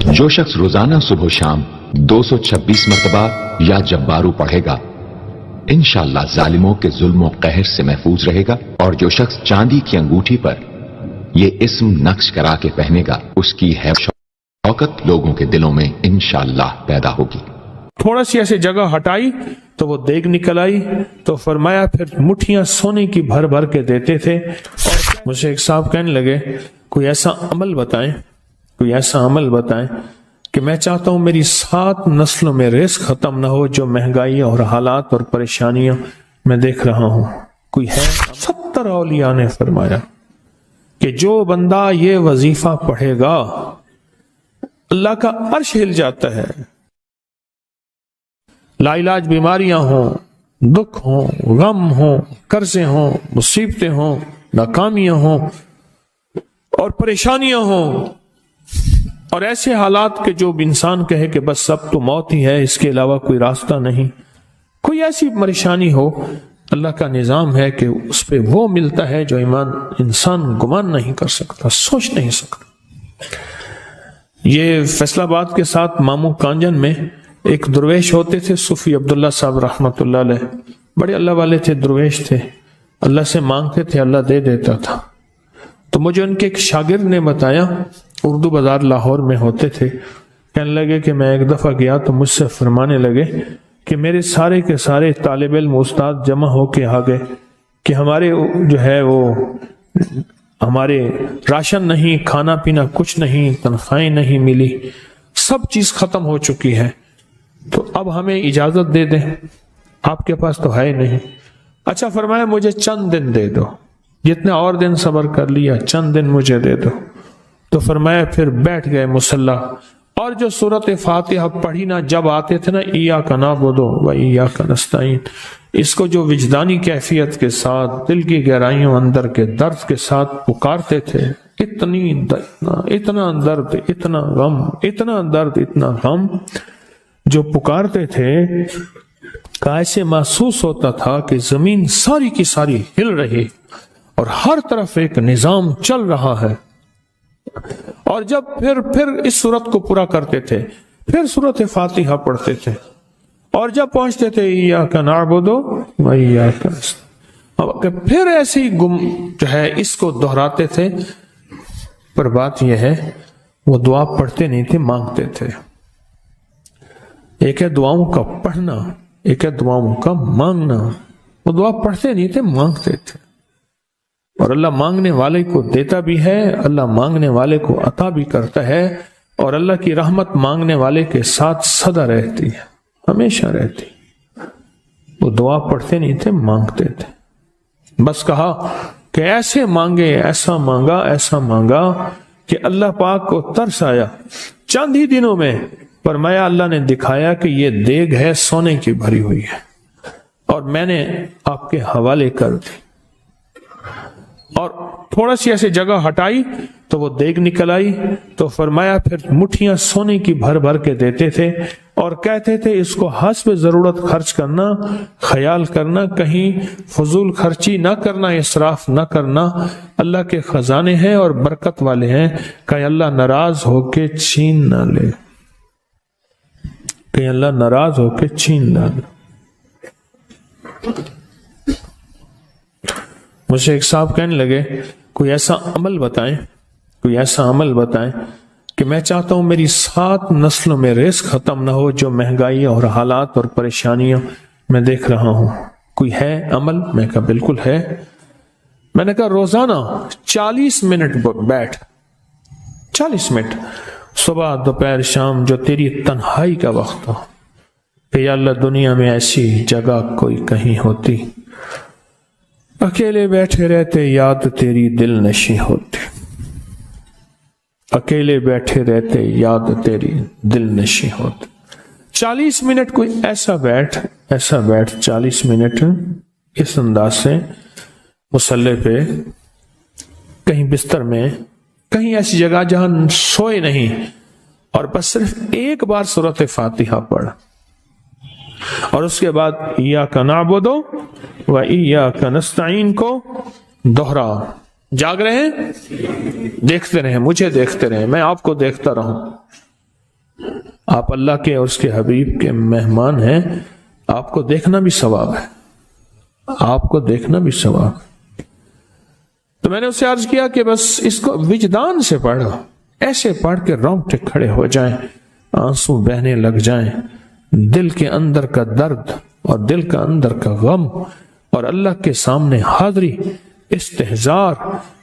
جو شخص روزانہ صبح و شام 226 مرتبہ یا جبارو پڑھے گا انشاءاللہ ظالموں کے ظلم و قہر سے محفوظ رہے گا، اور جو شخص چاندی کی انگوٹھی پر یہ اسم نقش کرا کے پہنے گا اس کی شوکت لوگوں کے دلوں میں انشاءاللہ پیدا ہوگی۔ تھوڑا سی ایسے جگہ ہٹائی تو وہ دیگ نکل آئی، تو فرمایا پھر مٹھیاں سونے کی بھر بھر کے دیتے تھے۔ اور مجھے ایک صاحب کہنے لگے کوئی ایسا عمل بتائیں، کوئی ایسا عمل بتائیں کہ میں چاہتا ہوں میری 7 نسلوں میں رزق ختم نہ ہو، جو مہنگائی اور حالات اور پریشانیاں میں دیکھ رہا ہوں کوئی ہے؟ 70 اولیاء نے فرمایا کہ جو بندہ یہ وظیفہ پڑھے گا اللہ کا عرش ہل جاتا ہے، لا علاج بیماریاں ہوں، دکھ ہوں، غم ہوں، قرضے ہوں، مصیبتیں ہوں، ناکامیاں ہوں اور پریشانیاں ہوں، اور ایسے حالات کہ جو انسان کہے کہ بس سب تو موت ہی ہے، اس کے علاوہ کوئی راستہ نہیں، کوئی ایسی پریشانی ہو، اللہ کا نظام ہے کہ اس پہ وہ ملتا ہے جو انسان گمان نہیں کر سکتا، سوچ نہیں سکتا۔ یہ فیصل آباد کے ساتھ مامو کانجن میں ایک درویش ہوتے تھے، صوفی عبداللہ صاحب رحمۃ اللہ علیہ، بڑے اللہ والے تھے، درویش تھے، اللہ سے مانگتے تھے، اللہ دے دیتا تھا۔ تو مجھے ان کے ایک شاگرد نے بتایا، اردو بازار لاہور میں ہوتے تھے، کہنے لگے کہ میں ایک دفعہ گیا تو مجھ سے فرمانے لگے کہ میرے سارے کے سارے طالب علم استاد جمع ہو کے آ گئے کہ ہمارے جو ہے وہ ہمارے راشن نہیں، کھانا پینا کچھ نہیں، تنخواہیں نہیں ملی، سب چیز ختم ہو چکی ہے، تو اب ہمیں اجازت دے دیں، آپ کے پاس تو ہے نہیں۔ اچھا فرمایا مجھے چند دن دے دو، جتنے اور دن صبر کر لیا، چند دن مجھے دے دو۔ تو فرمایا پھر بیٹھ گئے مصلی، اور جو سورۃ فاتحہ پڑھی نا جب آتے تھے نا، ایاک نعبد و ایاک نستعین، اس کو جو وجدانی کیفیت کے ساتھ دل کی گہرائیوں اندر کے درد کے ساتھ پکارتے تھے، اتنا درد، اتنا غم، اتنا درد، اتنا غم جو پکارتے تھے، ایسے محسوس ہوتا تھا کہ زمین ساری کی ساری ہل رہی اور ہر طرف ایک نظام چل رہا ہے۔ اور جب پھر اس صورت کو پورا کرتے تھے، پھر سورۃ فاتحہ پڑھتے تھے، اور جب پہنچتے تھے ایاک نعبد و ایاک نستعین، پھر ایسے ہی جو ہے اس کو دہراتے تھے۔ پر بات یہ ہے وہ دعا پڑھتے نہیں تھے، مانگتے تھے۔ ایک ہے دعاؤں کا پڑھنا، ایک ہے دعاؤں کا مانگنا۔ وہ دعا پڑھتے نہیں تھے، مانگتے تھے، اور اللہ مانگنے والے کو دیتا بھی ہے، اللہ مانگنے والے کو عطا بھی کرتا ہے، اور اللہ کی رحمت مانگنے والے کے ساتھ سدا رہتی ہے، ہمیشہ رہتی۔ وہ دعا پڑھتے نہیں تھے، مانگتے تھے۔ بس کہا کہ ایسے مانگے، ایسا مانگا، ایسا مانگا کہ اللہ پاک کو ترس آیا۔ چند ہی دنوں میں فرمایا اللہ نے دکھایا کہ یہ دیگ ہے، سونے کی بھری ہوئی ہے، اور میں نے آپ کے حوالے کر دی۔ اور تھوڑا سی ایسے جگہ ہٹائی تو وہ دیگ نکل آئی، تو فرمایا پھر مٹھیاں سونے کی بھر بھر کے دیتے تھے، اور کہتے تھے اس کو حسب ضرورت خرچ کرنا، خیال کرنا، کہیں فضول خرچی نہ کرنا، اسراف نہ کرنا، اللہ کے خزانے ہیں اور برکت والے ہیں، کہ اللہ ناراض ہو کے چھین نہ لے، کہ اللہ ناراض ہو کے چھین نہ لے۔ مجھے ایک صاحب کہنے لگے کوئی ایسا عمل بتائیں، کوئی ایسا عمل بتائیں کہ میں چاہتا ہوں میری 7 نسلوں میں رزق ختم نہ ہو، جو مہنگائی اور حالات اور پریشانیاں میں دیکھ رہا ہوں کوئی ہے عمل؟ میں کہا بالکل ہے۔ میں نے کہا روزانہ 40 منٹ بیٹھ، 40 منٹ صبح دوپہر شام، جو تیری تنہائی کا وقت ہو، کہ یا اللہ دنیا میں ایسی جگہ کوئی کہیں ہوتی، اکیلے بیٹھے رہتے یاد تیری دل نشیں ہوتی، اکیلے بیٹھے رہتے یاد تیری دل نشیں ہوتی۔ 40 منٹ کوئی ایسا بیٹھ 40 منٹ اس انداز سے مصلی پہ، کہیں بستر میں، کہیں ایسی جگہ جہاں سوئے نہیں، اور بس صرف ایک بار سورۃ فاتحہ پڑھ، اور اس کے بعد ایاک نعبد و ایاک نستعین کو دوہرا۔ جاگ رہے ہیں؟ دیکھتے رہیں، مجھے دیکھتے رہیں، میں آپ کو دیکھتا رہوں۔ آپ اللہ کے اور اس کے حبیب کے مہمان ہیں، آپ کو دیکھنا بھی ثواب ہے، آپ کو دیکھنا بھی ثواب ہے۔ تو میں نے اس سے عرض کیا کہ بس اس کو وجدان سے پڑھو، ایسے پڑھ کے رونگٹے کھڑے ہو جائیں، آنسو بہنے لگ جائیں، دل کے اندر کا درد اور دل کا اندر کا غم اور اللہ کے سامنے حاضری، استحضار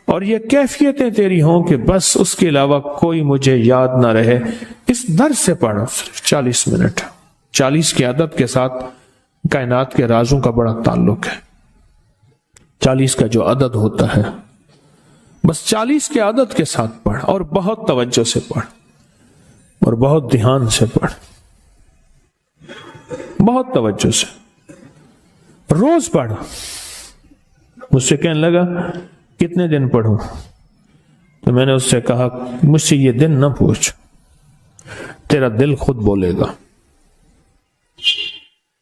اور یہ کیفیتیں تیری ہوں کہ بس اس کے علاوہ کوئی مجھے یاد نہ رہے۔ اس درد سے پڑھو، صرف 40 منٹ۔ 40 کی عدد کے ساتھ کائنات کے رازوں کا بڑا تعلق ہے۔ 40 کا جو عدد ہوتا ہے، بس 40 کے عدد کے ساتھ پڑھ، اور بہت توجہ سے پڑھ اور بہت دھیان سے پڑھ، بہت توجہ سے روز پڑھ۔ مجھ سے کہنے لگا کتنے دن پڑھوں؟ تو میں نے اس سے کہا مجھ سے یہ دن نہ پوچھ، تیرا دل خود بولے گا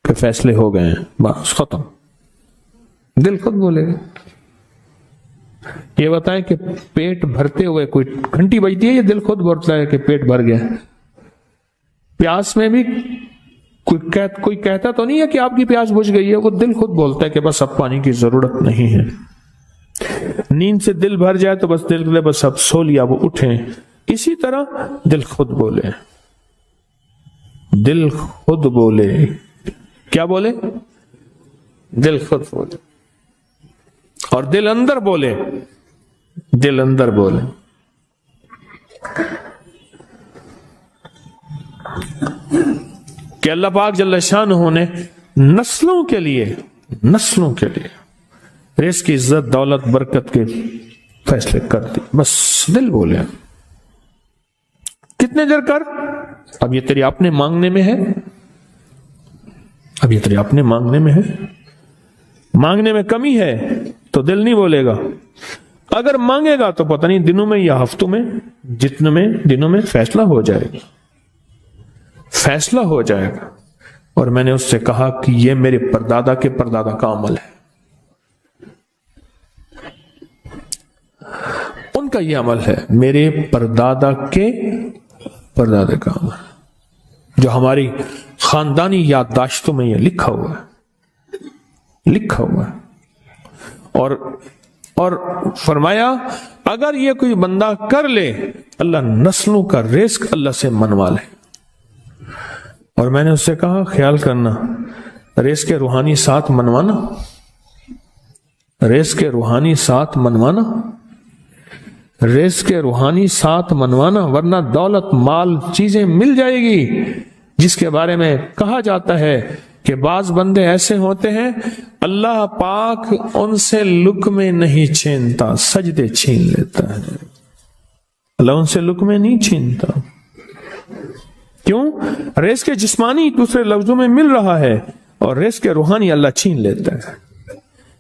کہ فیصلے ہو گئے ہیں، بس ختم، دل خود بولے گا۔ یہ بتائیں کہ پیٹ بھرتے ہوئے کوئی گھنٹی بجتی ہے، یہ دل خود بولتا ہے کہ پیٹ بھر گیا۔ پیاس میں بھی کوئی کہتا تو نہیں ہے کہ آپ کی پیاس بجھ گئی ہے، وہ دل خود بولتا ہے کہ بس اب پانی کی ضرورت نہیں ہے۔ نیند سے دل بھر جائے تو بس دل لے بس اب سو لیا، وہ اٹھیں۔ اسی طرح دل خود بولے، دل خود بولے، کیا بولے؟ دل خود بولے، اور دل اندر بولے، دل اندر بولے۔ کہ اللہ پاک جل شانہ نے نسلوں کے لیے رزق کی عزت، دولت، برکت کے فیصلے کر دی، بس دل بولے۔ کتنے دیر کر؟ اب یہ تیری اپنے مانگنے میں ہے، اب یہ تیری اپنے مانگنے میں ہے۔ مانگنے میں کمی ہے تو دل نہیں بولے گا، اگر مانگے گا تو پتہ نہیں دنوں میں یا ہفتوں میں، جتنے میں دنوں میں فیصلہ ہو جائے گا، فیصلہ ہو جائے گا۔ اور میں نے اس سے کہا کہ یہ میرے پردادا کے پردادا کا عمل ہے، ان کا یہ عمل ہے، میرے پردادا کے پردادا کا عمل، جو ہماری خاندانی یادداشتوں میں یہ لکھا ہوا ہے، لکھا ہوا ہے۔ اور فرمایا اگر یہ کوئی بندہ کر لے، اللہ نسلوں کا رزق اللہ سے منوا لے۔ اور میں نے اس سے کہا خیال کرنا، رزق کے روحانی ساتھ منوانا، رزق کے روحانی ساتھ منوانا، رزق کے روحانی ساتھ منوانا، ورنہ دولت، مال، چیزیں مل جائے گی جس کے بارے میں کہا جاتا ہے کہ بعض بندے ایسے ہوتے ہیں اللہ پاک ان سے لقمے نہیں چھینتا، سجدے چھین لیتا ہے۔ اللہ ان سے لقمے نہیں چھینتا، کیوں؟ رزق جسمانی دوسرے لفظوں میں مل رہا ہے، اور رزق روحانی اللہ چھین لیتا ہے۔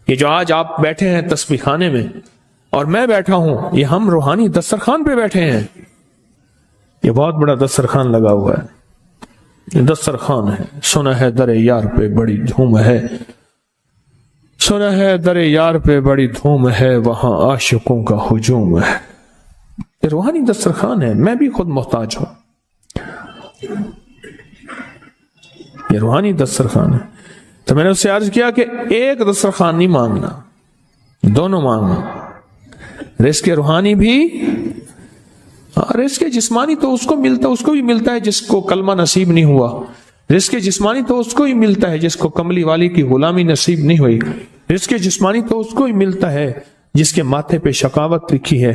یہ جو آج آپ بیٹھے ہیں تسبیح خانے میں اور میں بیٹھا ہوں، یہ ہم روحانی دسترخوان پہ بیٹھے ہیں۔ یہ بہت بڑا دسترخوان لگا ہوا ہے، یہ دسترخوان ہے۔ سنا ہے در یار پہ بڑی دھوم ہے، سنا ہے در یار پہ بڑی دھوم ہے، وہاں عاشقوں کا ہجوم ہے۔ یہ روحانی دسترخوان ہے، میں بھی خود محتاج ہوں، یہ روحانی دسترخوان ہے۔ تو میں نے اس سے عرض کیا کہ ایک دسترخوان نہیں مانگنا، دونوں مانگنا، رزق روحانی بھی، رزق جسمانی تو اس کو بھی ملتا ہے جس کو کلمہ نصیب نہیں ہوا، رزق جسمانی تو اس کو ہی ملتا ہے جس کو کملی والی کی غلامی نصیب نہیں ہوئی، رزق جسمانی تو اس کو ہی ملتا ہے جس کے ماتھے پہ شقاوت لکھی ہے،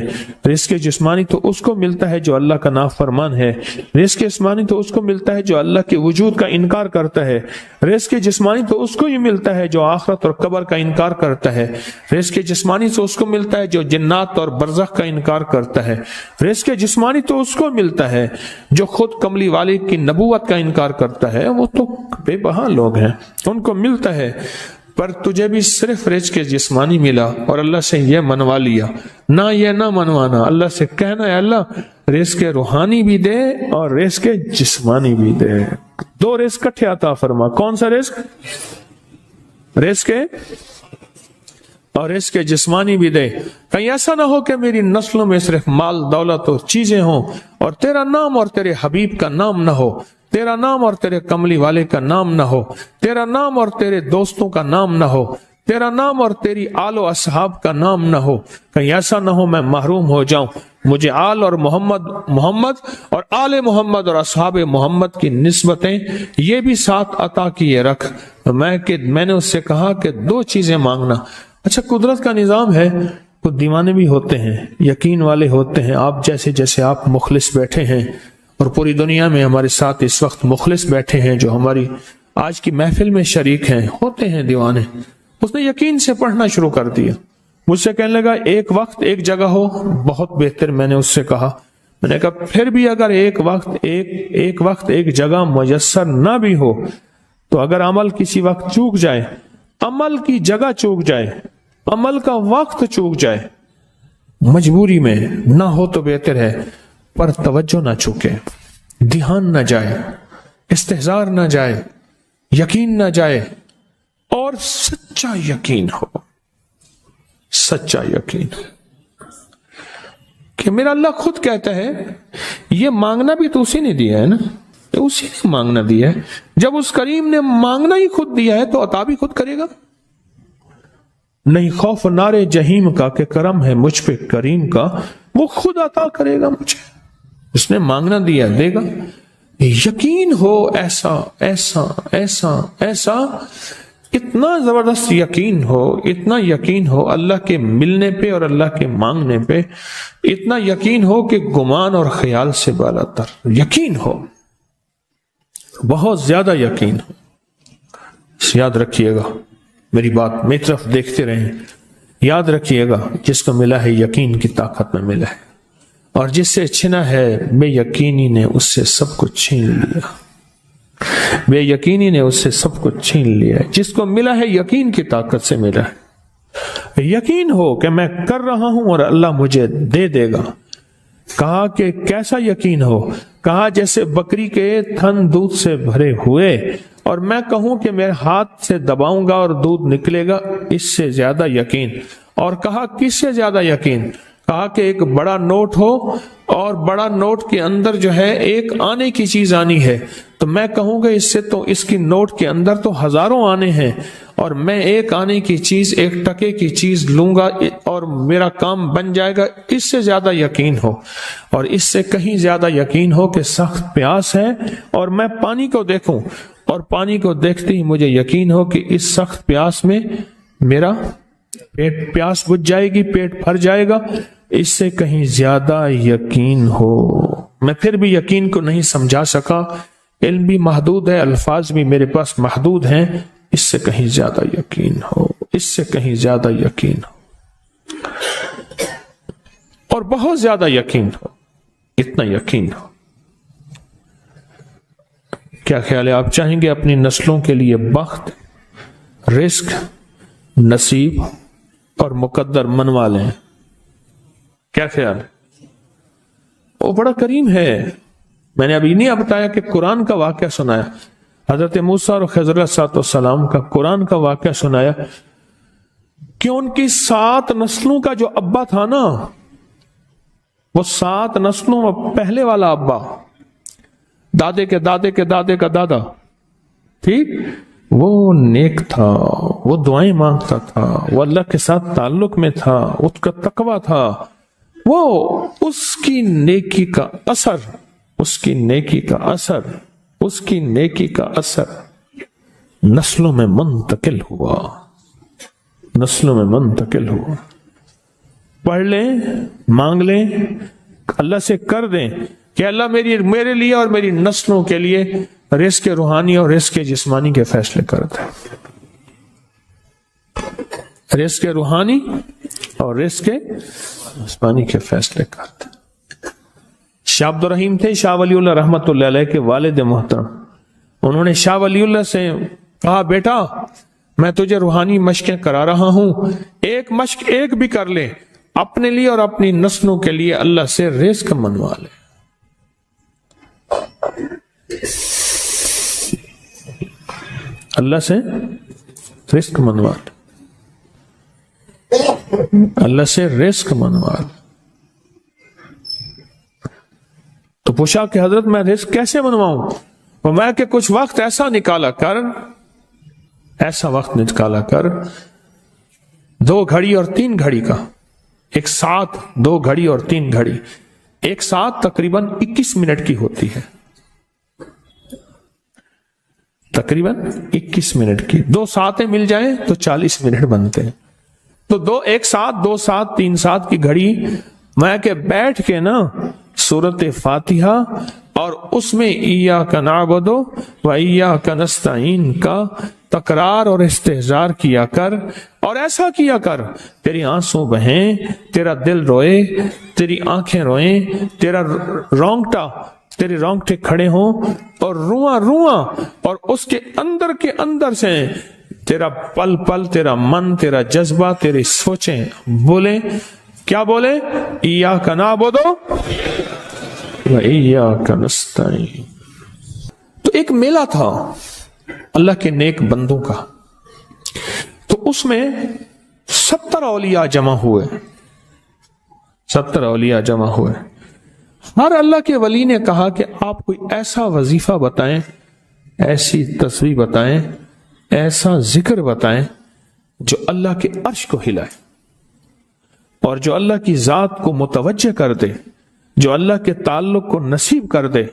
رزق جسمانی تو اس کو ملتا ہے جو اللہ کا نافرمان ہے، رزق جسمانی تو اس کو ملتا ہے جو اللہ کے وجود کا انکار کرتا ہے، رزق جسمانی تو اس کو ہی ملتا ہے جو آخرت اور قبر کا انکار کرتا ہے، رزق جسمانی تو اس کو ملتا ہے جو جنات اور برزخ کا انکار کرتا ہے، رزق جسمانی تو اس کو ملتا ہے جو خود کملی والے کی نبوت کا انکار کرتا ہے۔ وہ تو بے بہا لوگ ہیں، ان کو ملتا ہے، پر تجھے بھی صرف رزق جسمانی ملا اور اللہ سے یہ منوا لیا، نہ یہ نہ منوانا، اللہ سے کہنا ہے اللہ رزق روحانی بھی دے اور رزق جسمانی بھی دے، دو رزق کٹھے عطا فرما۔ کون سا رزق؟ رزق اور رزق جسمانی بھی دے۔ کہیں ایسا نہ ہو کہ میری نسلوں میں صرف مال، دولت اور چیزیں ہوں اور تیرا نام اور تیرے حبیب کا نام نہ ہو، تیرا نام اور تیرے کملی والے کا نام نہ ہو، تیرا نام اور تیرے دوستوں کا نام نہ ہو، تیرا نام اور تیری آل و اصحاب کا نام نہ ہو، کہیں ایسا نہ ہو میں محروم ہو جاؤں۔ مجھے آل اور محمد اور آل محمد اور اصحاب محمد کی نسبتیں یہ بھی ساتھ عطا کیے رکھ۔ میں نے اس سے کہا کہ 2 چیزیں مانگنا۔ اچھا، قدرت کا نظام ہے، کچھ دیوانے بھی ہوتے ہیں، یقین والے ہوتے ہیں، آپ جیسے آپ مخلص بیٹھے ہیں، اور پوری دنیا میں ہمارے ساتھ اس وقت مخلص بیٹھے ہیں جو ہماری آج کی محفل میں شریک ہیں، ہوتے ہیں دیوانے۔ اس نے یقین سے پڑھنا شروع کر دیا، مجھ سے کہنے لگا ایک وقت ایک جگہ ہو، بہت بہتر۔ میں نے اس سے کہا، میں نے کہا پھر بھی اگر ایک وقت ایک جگہ میسر نہ بھی ہو تو اگر عمل کسی وقت چوک جائے، عمل کی جگہ چوک جائے، عمل کا وقت چوک جائے، مجبوری میں نہ ہو تو بہتر ہے، پر توجہ نہ چوکے، دھیان نہ جائے، استحضار نہ جائے، یقین نہ جائے، اور سچا یقین ہو، سچا یقین کہ میرا اللہ خود کہتا ہے یہ مانگنا بھی تو اسی نے دیا ہے نا، اسی نے مانگنا دیا ہے۔ جب اس کریم نے مانگنا ہی خود دیا ہے تو عطا بھی خود کرے گا۔ نہیں خوف نارے جہیم کا کہ کرم ہے مجھ پہ کریم کا، وہ خود عطا کرے گا مجھے، اس نے مانگنا دیا دے گا۔ یقین ہو ایسا ایسا ایسا ایسا، اتنا زبردست یقین ہو، اتنا یقین ہو اللہ کے ملنے پہ اور اللہ کے مانگنے پہ، اتنا یقین ہو کہ گمان اور خیال سے بالا تر یقین ہو، بہت زیادہ یقین ہو۔ یاد رکھیے گا میری بات، میری طرف دیکھتے رہیں، یاد رکھیے گا جس کو ملا ہے یقین کی طاقت میں ملا ہے، اور جس سے چھنا ہے بے یقینی نے اس سے سب کچھ چھین لیا، بے یقینی نے اس سے سب کچھ چھین لیا ہے۔ جس کو ملا ہے یقین کی طاقت سے ملا ہے، یقین ہو کہ میں کر رہا ہوں اور اللہ مجھے دے دے گا۔ کہا کہ کیسا یقین ہو؟ کہا جیسے بکری کے تھن دودھ سے بھرے ہوئے اور میں کہوں کہ میرے ہاتھ سے دباؤں گا اور دودھ نکلے گا، اس سے زیادہ یقین۔ اور کہا کس سے زیادہ یقین؟ کہا کہ ایک بڑا نوٹ ہو اور بڑا نوٹ کے اندر جو ہے ایک آنے کی چیز آنی ہے، تو میں کہوں گا اس سے تو اس کی نوٹ کے اندر تو ہزاروں آنے ہیں، اور میں ایک آنے کی چیز، ایک ٹکے کی چیز لوں گا اور میرا کام بن جائے گا۔ اس سے زیادہ یقین ہو، اور اس سے کہیں زیادہ یقین ہو کہ سخت پیاس ہے اور میں پانی کو دیکھوں، اور پانی کو دیکھتے ہی مجھے یقین ہو کہ اس سخت پیاس میں میرا پیاس بجھ جائے گی، پیٹ بھر جائے گا۔ اس سے کہیں زیادہ یقین ہو۔ میں پھر بھی یقین کو نہیں سمجھا سکا، علم بھی محدود ہے، الفاظ بھی میرے پاس محدود ہیں۔ اس سے کہیں زیادہ یقین ہو، اس سے کہیں زیادہ یقین ہو، اور بہت زیادہ یقین ہو، اتنا یقین ہو۔ کیا خیال ہے؟ آپ چاہیں گے اپنی نسلوں کے لیے بخت، رزق، نصیب اور مقدر منوا لیں؟ کیا خیال ہے؟ وہ بڑا کریم ہے۔ میں نے ابھی نہیں بتایا کہ قرآن کا واقعہ سنایا، حضرت موسیٰ اور خضر علیہ السلام کا قرآن کا واقعہ سنایا کہ ان کی 7 نسلوں کا جو ابا تھا نا، وہ 7 نسلوں میں پہلے والا ابا، دادے کے دادے کے دادے کا دادا، ٹھیک، وہ نیک تھا، وہ دعائیں مانگتا تھا، وہ اللہ کے ساتھ تعلق میں تھا، اس کا تقوی تھا، وہ اس کی نیکی کا اثر، اس کی نیکی کا اثر، اس کی نیکی کا اثر نسلوں میں منتقل ہوا، نسلوں میں منتقل ہوا۔ پڑھ لیں، مانگ لیں، اللہ سے کر دیں کہ اللہ میرے لیے اور میری نسلوں کے لیے رزق روحانی اور رزق جسمانی کے فیصلے کرتا ہے، رزق روحانی اور رزق جسمانی کے فیصلے کرتا ہے۔ شاہ عبد الرحیم تھے شاہ ولی اللہ رحمت اللہ علیہ کے والد محترم، انہوں نے شاہ ولی اللہ سے کہا بیٹا میں تجھے روحانی مشقیں کرا رہا ہوں، ایک مشق ایک بھی کر لے، اپنے لیے اور اپنی نسلوں کے لیے اللہ سے رزق منوا لے۔ اللہ سے رزق منوا لے، اللہ سے رزق منوا لے۔ پوچھا کہ حضرت میں رزق کیسے بنواؤں؟ فرمایا کہ کچھ وقت ایسا وقت نکالا کر 2 گھڑی اور 3 گھڑی کا، ایک ساتھ 2 گھڑی اور 3 گھڑی، ایک ساتھ تقریباً 21 منٹ کی ہوتی ہے، تقریباً 21 منٹ کی، 2 ساتیں مل جائیں تو 40 منٹ بنتے ہیں، تو ایک ساتھ 2 ساتھ 3 ساتھ کی گھڑی میں کہ بیٹھ کے نا سورت فاتحہ اور اس میں ایاک نعبد و ایاک نستعین کا تکرار اور استحضار کیا کر، اور ایسا کیا کر تیری آنسوں بہیں، تیرا دل روئے، تیری آنکھیں روئیں، تیرے رونگٹے کھڑے ہوں اور رواں اور اس کے اندر سے تیرا پل پل، تیرا من، تیرا جذبہ، تیری سوچیں بولیں، کیا بولے؟ ایاک نعبد و ایاک نستعین۔ تو ایک میلہ تھا اللہ کے نیک بندوں کا، تو اس میں 70 اولیاء جمع ہوئے، 70 اولیاء جمع ہوئے۔ ہر اللہ کے ولی نے کہا کہ آپ کوئی ایسا وظیفہ بتائیں، ایسی تسبیح بتائیں، ایسا ذکر بتائیں جو اللہ کے عرش کو ہلائے اور جو اللہ کی ذات کو متوجہ کر دے، جو اللہ کے تعلق کو نصیب کر دے،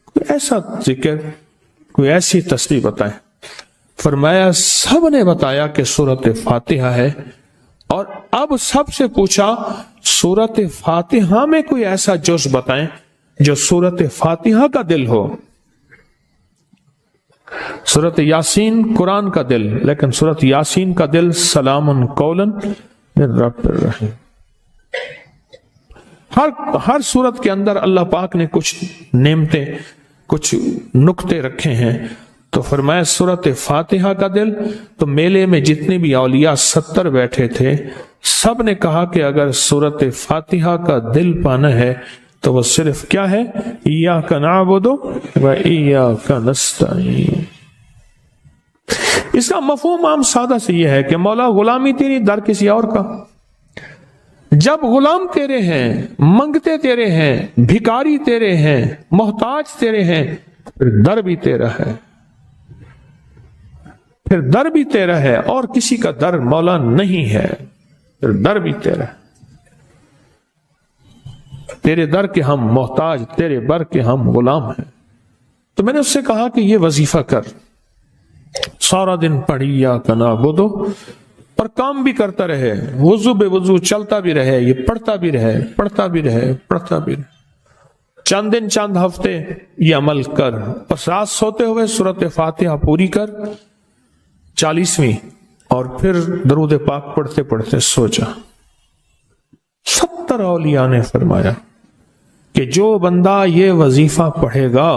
کوئی ایسا ذکر، کوئی ایسی تسبیح بتائیں۔ فرمایا سب نے بتایا کہ سورت فاتحہ ہے، اور اب سب سے پوچھا سورت فاتحہ میں کوئی ایسا جز بتائیں جو سورت فاتحہ کا دل ہو۔ سورت یاسین قرآن کا دل، لیکن سورت یاسین کا دل سلام قولا من رب الرحیم۔ ہر سورت کے اندر اللہ پاک نے کچھ نعمتیں، کچھ نکتے رکھے ہیں، تو فرمایا سورت فاتحہ کا دل، تو میلے میں جتنے بھی اولیاء 70 بیٹھے تھے، سب نے کہا کہ اگر سورت فاتحہ کا دل پانا ہے تو وہ صرف کیا ہے؟ ایاک نعبد و ایاک نستعین۔ اس کا مفہوم عام سادہ سے یہ ہے کہ مولا غلامی تیری، در کسی اور کا۔ جب غلام تیرے ہیں، منگتے تیرے ہیں، بھکاری تیرے ہیں، محتاج تیرے ہیں، پھر در بھی تیرا ہے، پھر در بھی تیرا ہے، اور کسی کا در مولا نہیں ہے، پھر در بھی تیرا ہے۔ تیرے در کے ہم محتاج، تیرے بر کے ہم غلام ہیں۔ تو میں نے اس سے کہا کہ یہ وظیفہ کر، سارا دن پڑھی ایاک نعبد، اور کام بھی کرتا رہے، وضو بے وضو چلتا بھی رہے، یہ پڑھتا بھی رہے، پڑھتا بھی رہے، پڑھتا بھی رہے، چند دن چند ہفتے یہ عمل کر، اور رات سوتے ہوئے سورت فاتحہ پوری کر 40ویں، اور پھر درود پاک پڑھتے پڑھتے سو جا۔ 70 اولیاء نے فرمایا کہ جو بندہ یہ وظیفہ پڑھے گا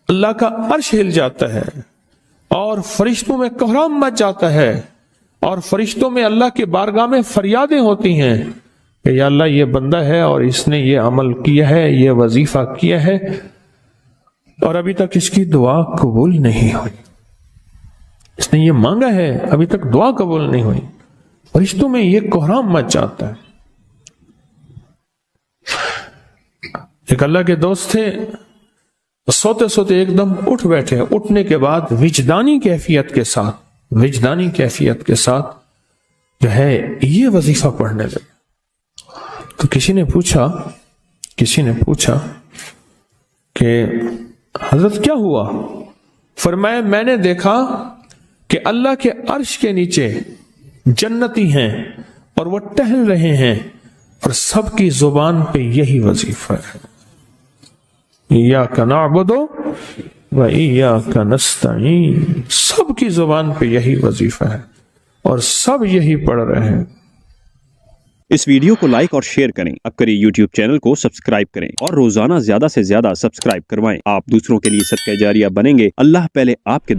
اللہ کا عرش ہل جاتا ہے، اور فرشتوں میں کوہرام مچ جاتا ہے، اور فرشتوں میں اللہ کے بارگاہ میں فریادیں ہوتی ہیں کہ یا اللہ یہ بندہ ہے اور اس نے یہ عمل کیا ہے، یہ وظیفہ کیا ہے، اور ابھی تک اس کی دعا قبول نہیں ہوئی، اس نے یہ مانگا ہے ابھی تک دعا قبول نہیں ہوئی، فرشتوں میں یہ کوہرام مچ جاتا ہے۔ ایک اللہ کے دوست تھے، سوتے سوتے ایک دم اٹھ بیٹھے، اٹھنے کے بعد وجدانی کیفیت کے ساتھ جو ہے یہ وظیفہ پڑھنے لگے۔ تو کسی نے پوچھا کہ حضرت کیا ہوا؟ فرمایا میں نے دیکھا کہ اللہ کے عرش کے نیچے جنتی ہیں اور وہ ٹہل رہے ہیں، اور سب کی زبان پہ یہی وظیفہ ہے، ایاک نعبد و ایاک نستعین، سب کی زبان پہ یہی وظیفہ ہے اور سب یہی پڑھ رہے ہیں۔ اس ویڈیو کو لائک اور شیئر کریں، اب کریے یوٹیوب چینل کو سبسکرائب کریں، اور روزانہ زیادہ سے زیادہ سبسکرائب کروائیں۔ آپ دوسروں کے لیے صدقہ جاریہ بنیں گے، اللہ پہلے آپ کے